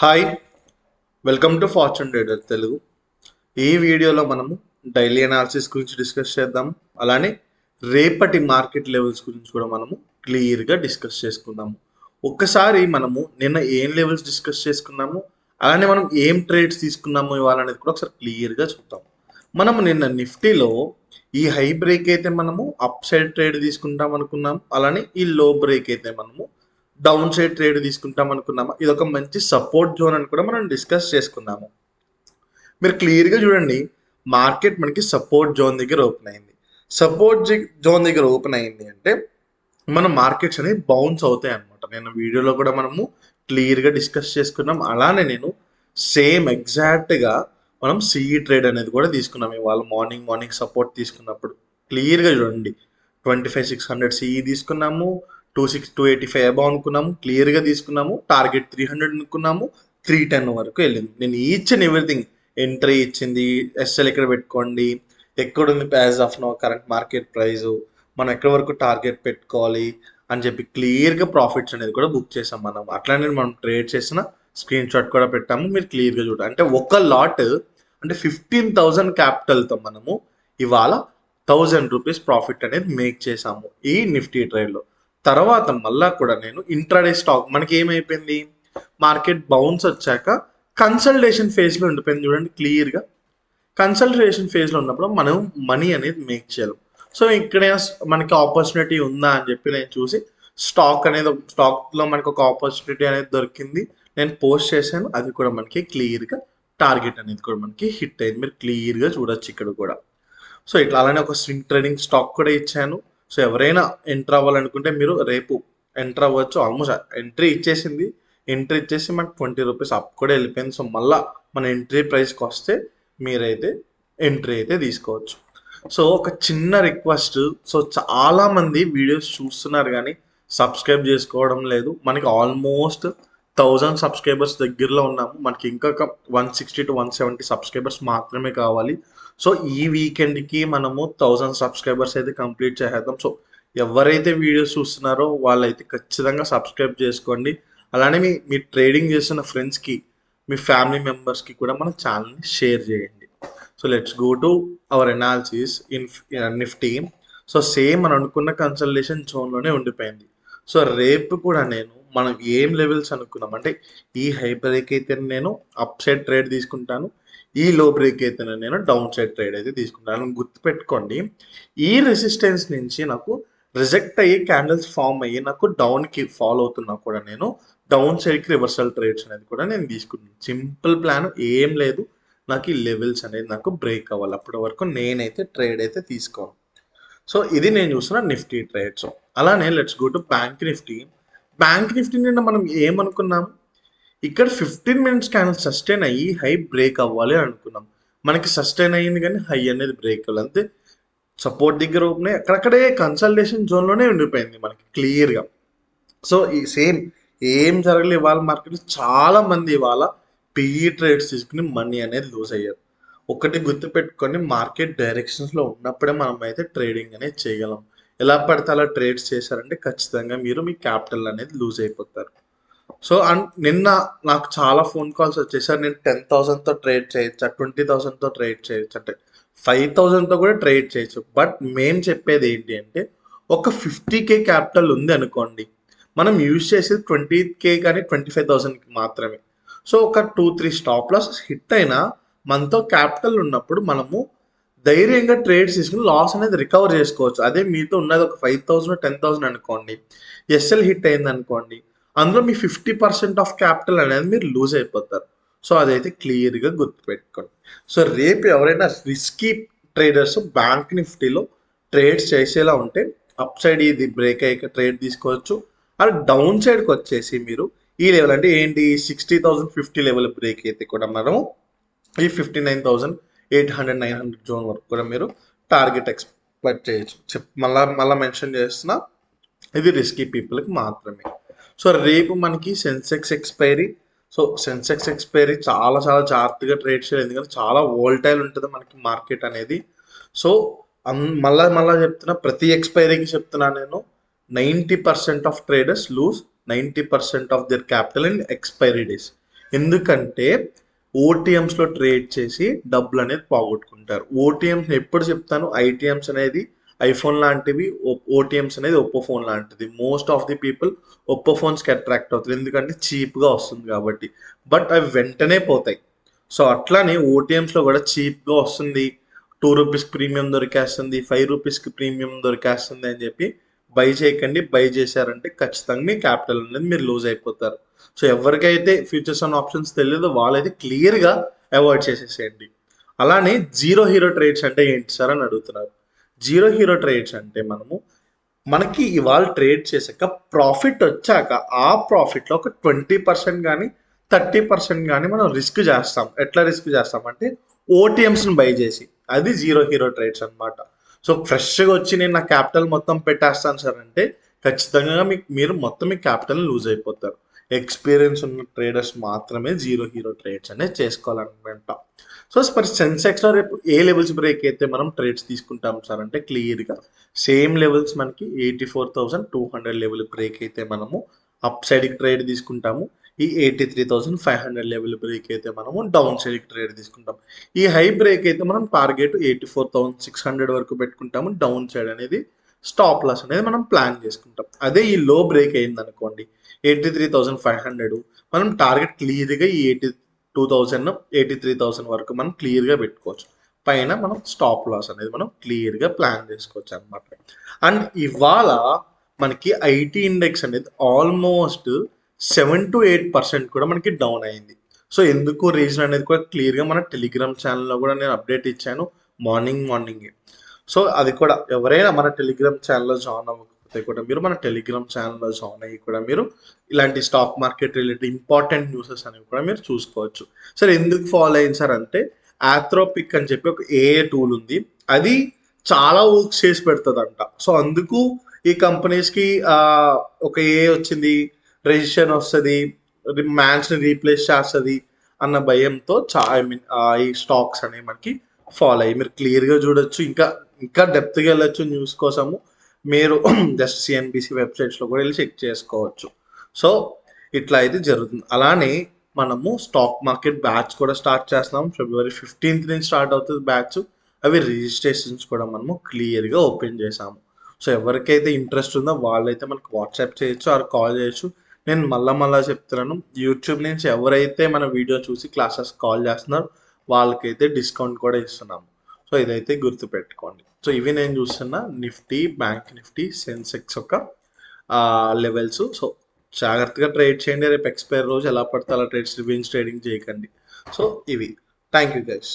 Hi, welcome to fortune trader Telugu. ఈ వీడియోలో మనము డైలీ అనాలిసిస్ గురించి డిస్కస్ చేద్దాం. అలానే రేపటి మార్కెట్ లెవెల్స్ గురించి కూడా మనము క్లియర్గా డిస్కస్ చేసుకుందాము. ఒక్కసారి మనము నిన్న ఏం లెవెల్స్ డిస్కస్ చేసుకున్నాము, అలానే మనం ఏం ట్రేడ్స్ తీసుకున్నాము ఇవాళ అనేది కూడా ఒకసారి క్లియర్గా చూద్దాం. మనము నిన్న నిఫ్టీలో ఈ హై బ్రేక్ అయితే మనము అప్ సైడ్ ట్రేడ్ తీసుకుంటాం అనుకున్నాం, అలానే ఈ లో బ్రేక్ అయితే మనము డౌన్ సైడ్ ట్రేడ్ తీసుకుంటాం అనుకున్నాము. ఇది ఒక మంచి సపోర్ట్ జోన్ అని కూడా మనం డిస్కస్ చేసుకున్నాము. మీరు క్లియర్గా చూడండి, మార్కెట్ మనకి సపోర్ట్ జోన్ దగ్గర ఓపెన్ అయింది. సపోర్ట్ జోన్ దగ్గర ఓపెన్ అయింది అంటే మన మార్కెట్స్ అనేవి బౌన్స్ అవుతాయి అనమాట. నేను వీడియోలో కూడా మనము క్లియర్గా డిస్కస్ చేసుకున్నాం. అలానే నేను సేమ్ ఎగ్జాక్ట్గా మనం సిఈ ట్రేడ్ అనేది కూడా తీసుకున్నాం. ఇవాళ మార్నింగ్ సపోర్ట్ తీసుకున్నప్పుడు క్లియర్గా చూడండి, 25,600 సిఈ తీసుకున్నాము, 285 అబౌవ్ అనుకున్నాము, క్లియర్గా తీసుకున్నాము. టార్గెట్ 300 అనుకున్నాము, 310 వరకు వెళ్ళింది. నేను ఈచ్ అండ్ ఎవ్రీథింగ్ ఎంట్రీ ఇచ్చింది, ఎస్ఎల్ ఎక్కడ పెట్టుకోండి, ఎక్కడుంది as of no current market price, మనం ఎక్కడి వరకు టార్గెట్ పెట్టుకోవాలి అని చెప్పి క్లియర్గా ప్రాఫిట్స్ అనేది కూడా బుక్ చేసాం మనం. అట్లానే మనం ట్రేడ్ చేసిన స్క్రీన్ షాట్ కూడా పెట్టాము, మీరు క్లియర్గా చూడండి. అంటే ఒక లాట్ అంటే 15,000 క్యాపిటల్తో మనము ఇవాళ 1,000 రూపీస్ ప్రాఫిట్ అనేది మేక్ చేసాము ఈ నిఫ్టీ ట్రేడ్లో. తర్వాత మళ్ళా కూడా నేను ఇంట్రాడే స్టాక్ మనకి ఏమైపోయింది, మార్కెట్ బౌన్స్ వచ్చాక కన్సల్టేషన్ ఫేజ్లో ఉండిపోయింది. చూడండి క్లియర్గా కన్సల్టేషన్ ఫేజ్లో ఉన్నప్పుడు మనం మనీ అనేది మేక్ చేయాలి. సో ఇక్కడ మనకి ఆపర్చునిటీ ఉందా అని చెప్పి నేను చూసి స్టాక్లో మనకి ఒక ఆపర్చునిటీ అనేది దొరికింది, నేను పోస్ట్ చేశాను. అది కూడా మనకి క్లియర్గా టార్గెట్ అనేది కూడా మనకి హిట్ అయింది, మీరు క్లియర్గా చూడొచ్చు ఇక్కడ కూడా. సో ఇట్లా అలానే ఒక స్వింగ్ ట్రేడింగ్ స్టాక్ కూడా ఇచ్చాను. సో ఎవరైనా ఎంటర్ అవ్వాలనుకుంటే మీరు రేపు ఎంటర్ అవ్వచ్చు. ఆల్మోస్ట్ ఎంట్రీ ఇచ్చేసి మనకు 20 రూపీస్ అప్ కూడా వెళ్ళిపోయింది. సో మళ్ళీ మన ఎంట్రీ ప్రైస్కి వస్తే మీరైతే ఎంట్రీ అయితే తీసుకోవచ్చు. సో ఒక చిన్న రిక్వెస్ట్, సో చాలామంది వీడియోస్ చూస్తున్నారు కానీ సబ్స్క్రైబ్ చేసుకోవడం లేదు. మనకి ఆల్మోస్ట్ 1,000 సబ్స్క్రైబర్స్ దగ్గరలో ఉన్నాము. మనకి ఇంకా 160 to 170 సబ్స్క్రైబర్స్ మాత్రమే కావాలి. సో ఈ వీకెండ్కి మనము 1,000 సబ్స్క్రైబర్స్ అయితే కంప్లీట్ చేసేద్దాం. సో ఎవరైతే వీడియోస్ చూస్తున్నారో వాళ్ళైతే ఖచ్చితంగా సబ్స్క్రైబ్ చేసుకోండి. అలానే మీ ట్రేడింగ్ చేస్తున్న ఫ్రెండ్స్కి, మీ ఫ్యామిలీ మెంబర్స్కి కూడా మన ఛానల్ని షేర్ చేయండి. So let's go to our analysis in Nifty. So same మనం అనుకున్న కన్సల్టేషన్ జోన్లోనే ఉండిపోయింది. సో రేపు కూడా మనం ఏం లెవెల్స్ అనుకున్నాం అంటే ఈ హై బ్రేక్ అయితే నేను అప్ సైడ్ ట్రేడ్ తీసుకుంటాను, ఈ లో బ్రేక్ అయితే నేను డౌన్ సైడ్ ట్రేడ్ అయితే తీసుకుంటాను. గుర్తుపెట్టుకోండి, ఈ రెసిస్టెన్స్ నుంచి నాకు రిజెక్ట్ అయ్యి క్యాండిల్స్ ఫామ్ అయ్యి నాకు డౌన్కి ఫాలో అవుతున్నా కూడా నేను డౌన్ సైడ్కి రివర్సల్ ట్రేడ్స్ అనేది కూడా నేను తీసుకున్నాను. సింపుల్ ప్లాన్, ఏం లేదు, నాకు ఈ లెవెల్స్ అనేది నాకు బ్రేక్ అవ్వాలి, అప్పటి వరకు నేనైతే ట్రేడ్ అయితే తీసుకోను. సో ఇది నేను చూసిన నిఫ్టీ ట్రేడ్స్. అలానే let's go to bank Nifty. Bank Nifty నిన్న మనం ఏమనుకున్నాం, ఇక్కడ 15 మినిట్స్ క్యాండిల్ సస్టైన్ అయ్యి హై బ్రేక్ అవ్వాలి అనుకున్నాం. మనకి సస్టైన్ అయ్యింది కానీ హై అనేది బ్రేక్ అవ్వాలి. అంతే, సపోర్ట్ దగ్గర ఓపెన్ అయ్యి అక్కడక్కడే కన్సల్టేషన్ జోన్లోనే ఉండిపోయింది మనకి క్లియర్గా. సో ఈ సేమ్ ఏం జరగలేదు ఇవాళ మార్కెట్లో. చాలా మంది ఇవాళ పిఈ ట్రేడ్స్ తీసుకుని మనీ అనేది లూజ్ అయ్యారు. ఒకటి గుర్తుపెట్టుకొని, మార్కెట్ డైరెక్షన్స్లో ఉన్నప్పుడే మనం అయితే ట్రేడింగ్ అనేది చేయగలం. ఎలా పడితే అలా ట్రేడ్స్ చేశారంటే ఖచ్చితంగా మీరు మీ క్యాపిటల్ అనేది లూజ్ అయిపోతారు. సో నిన్న నాకు చాలా ఫోన్ కాల్స్ వచ్చేసారు, నేను 10,000తో ట్రేడ్ చేయొచ్చా, 20,000తో ట్రేడ్ చేయొచ్చు అంటే 5,000తో కూడా ట్రేడ్ చేయొచ్చు. బట్ మేము చెప్పేది ఏంటి అంటే, ఒక 50K క్యాపిటల్ ఉంది అనుకోండి, మనం యూజ్ చేసేది 20K కానీ 25,000కి మాత్రమే. సో ఒక 2-3 స్టాప్ లాస్ హిట్ అయినా మనతో క్యాపిటల్ ఉన్నప్పుడు మనము ధైర్యంగా ట్రేడ్స్ తీసుకుని లాస్ అనేది రికవర్ చేసుకోవచ్చు. అదే మీతో ఉన్నది ఒక 5,000 10,000 అనుకోండి, ఎస్ఎల్ హిట్ అయింది అనుకోండి, అందులో మీ 50% ఆఫ్ క్యాపిటల్ అనేది మీరు లూజ్ అయిపోతారు. సో అదైతే క్లియర్గా గుర్తుపెట్టుకోండి. సో రేపు ఎవరైనా రిస్కీ ట్రేడర్స్ బ్యాంక్ నిఫ్టీలో ట్రేడ్స్ చేసేలా ఉంటే అప్ సైడ్ ఇది బ్రేక్ అయ్యాక ట్రేడ్ తీసుకోవచ్చు. అది డౌన్ సైడ్కి వచ్చేసి మీరు ఈ లెవెల్ అంటే ఏంటి, 60,050 లెవెల్ బ్రేక్ అయితే కూడా మనము ఈ 59,800 900 జోన్ వరకు కూడా మీరు టార్గెట్ ఎక్స్పెక్ట్ చేయొచ్చు. మళ్ళా మెన్షన్ చేస్తున్నా, ఇది రిస్కీ పీపుల్కి మాత్రమే. సో రేపు మనకి Sensex expiry. So Sensex expiry చాలా చాలా జాగ్రత్తగా ట్రేడ్ చేయాలి, ఎందుకంటే చాలా వోల్టైల్ ఉంటుంది మనకి మార్కెట్ అనేది. సో మళ్ళా చెప్తున్నా, ప్రతి ఎక్స్పైరీకి చెప్తున్నా నేను, 90% of traders lose 90% of their capital in expiry days. ఎందుకంటే ఓటీఎంస్లో ట్రేడ్ చేసి డబ్బులు అనేది పోగొట్టుకుంటారు. ఓటీఎంస్ ఎప్పుడు చెప్తాను, ఐటీఎంస్ అనేది ఐఫోన్ లాంటివి, ఓటీఎంస్ అనేది ఒప్పో ఫోన్ లాంటిది. Most of the people Oppo ఫోన్స్కి అట్రాక్ట్ అవుతారు, ఎందుకంటే చీప్గా వస్తుంది కాబట్టి. బట్ అవి వెంటనే పోతాయి. సో అట్లానే ఓటీఎంస్లో కూడా చీప్గా వస్తుంది, ₹2 ప్రీమియం దొరికేస్తుంది, ₹5 ప్రీమియం దొరికేస్తుంది అని చెప్పి బై చేయకండి. బై చేశారంటే ఖచ్చితంగా మీ క్యాపిటల్ అనేది మీరు లూజ్ అయిపోతారు. సో ఎవరికైతే ఫ్యూచర్స్ అండ్ ఆప్షన్స్ తెలియదో వాళ్ళైతే క్లియర్గా అవాయిడ్ చేసేసేయండి. అలానే జీరో హీరో ట్రేడ్స్ అంటే ఏంటి సార్ అని అడుగుతున్నారు. జీరో హీరో ట్రేడ్స్ అంటే మనకి ఇవాళ ట్రేడ్ చేశాక ప్రాఫిట్ వచ్చాక ఆ ప్రాఫిట్లో ఒక 20% కానీ 30% కానీ మనం రిస్క్ చేస్తాం. ఎట్లా రిస్క్ చేస్తాం అంటే ఓటీఎంస్ని బై చేసి, అది జీరో హీరో ట్రేడ్స్ అనమాట. సో ఫ్రెష్గా వచ్చి నేను నా క్యాపిటల్ మొత్తం పెట్టేస్తాను సార్ అంటే ఖచ్చితంగా మీరు మొత్తం మీ క్యాపిటల్ లూజ్ అయిపోతారు. ఎక్స్పీరియన్స్ ఉన్న ట్రేడర్స్ మాత్రమే జీరో హీరో ట్రేడ్స్ అనేది చేసుకోవాలన్నమాట. సో మరి సెన్సెక్స్లో రేపు ఏ లెవెల్స్ బ్రేక్ అయితే మనం ట్రేడ్స్ తీసుకుంటాం సార్ అంటే క్లియర్గా సేమ్ లెవెల్స్ మనకి 84,200 లెవెల్ బ్రేక్ అయితే మనము అప్ సైడ్కి ట్రేడ్ తీసుకుంటాము. ఈ 83,500 లెవెల్ బ్రేక్ అయితే మనము డౌన్ సైడ్కి ట్రేడ్ తీసుకుంటాం. ఈ హై బ్రేక్ అయితే మనం టార్గెట్ 84,600 వరకు పెట్టుకుంటాము. డౌన్ సైడ్ అనేది స్టాప్ లాస్ అనేది మనం ప్లాన్ చేసుకుంటాం. అదే ఈ లో బ్రేక్ అయింది అనుకోండి 83,500, మనం టార్గెట్ క్లియర్గా ఈ 82,000 83,000 వరకు మనం క్లియర్గా పెట్టుకోవచ్చు. పైన మనం స్టాప్ లాస్ అనేది మనం క్లియర్గా ప్లాన్ చేసుకోవచ్చు అనమాట. అండ్ ఇవాళ మనకి ఐటీ ఇండెక్స్ అనేది ఆల్మోస్ట్ 7-8% కూడా మనకి డౌన్ అయింది. సో ఎందుకు రీజన్ అనేది కూడా క్లియర్గా మన టెలిగ్రామ్ ఛానల్లో కూడా నేను అప్డేట్ ఇచ్చాను మార్నింగే. సో అది కూడా ఎవరైనా మన టెలిగ్రామ్ ఛానల్లో జాయిన్ అవ్వకపోతే కూడా మీరు మన టెలిగ్రామ్ ఛానల్లో జాయిన్ అయ్యి కూడా మీరు ఇలాంటి stock market related important newses అనేవి కూడా మీరు చూసుకోవచ్చు. సార్ ఎందుకు ఫాలో అయింది సార్ అంటే ఆథ్రోపిక్ అని చెప్పి ఒక ఏఏ టూల్ ఉంది, అది చాలా వర్క్స్ చేసి పెడుతుందంట. సో అందుకు ఈ కంపెనీస్కి ఒక ఏఏ వచ్చింది, రిజిస్ట్రేషన్ వస్తుంది, మ్యాన్స్ని రీప్లేస్ చేస్తుంది అన్న భయంతో ఈ స్టాక్స్ అనేవి మనకి ఫాలో అయ్యి మీరు క్లియర్గా చూడొచ్చు. ఇంకా డెప్త్గా వెళ్ళొచ్చు న్యూస్ కోసము మీరు జస్ట్ సిఎన్బిసి వెబ్సైట్స్లో కూడా వెళ్ళి చెక్ చేసుకోవచ్చు. సో ఇట్లా అయితే జరుగుతుంది. అలానే మనము స్టాక్ మార్కెట్ బ్యాచ్ కూడా స్టార్ట్ చేస్తున్నాం. February 15th నుంచి స్టార్ట్ అవుతుంది బ్యాచ్. అవి రిజిస్ట్రేషన్స్ కూడా మనము క్లియర్గా ఓపెన్ చేసాము. సో ఎవరికైతే ఇంట్రెస్ట్ ఉందో వాళ్ళైతే మనకు వాట్సాప్ చేయొచ్చు ఆర్ కాల్ చేయొచ్చు. నేను మళ్ళా చెప్తున్నాను, యూట్యూబ్ నుంచి ఎవరైతే మన వీడియో చూసి క్లాసెస్ కాల్ చేస్తున్నారో వాళ్ళకైతే డిస్కౌంట్ కూడా ఇస్తున్నాము. సో ఇదైతే గుర్తుపెట్టుకోండి. సో ఇవి నేను చూస్తున్న నిఫ్టీ, బ్యాంక్ నిఫ్టీ, సెన్సెక్స్ యొక్క లెవెల్స్. సో జాగ్రత్తగా ట్రేడ్ చేయండి. రేపు ఎక్స్పైర్ రోజు ఎలా పడితే అలా రివెంజ్ ట్రేడింగ్ చేయకండి. సో ఇవి. Thank you guys.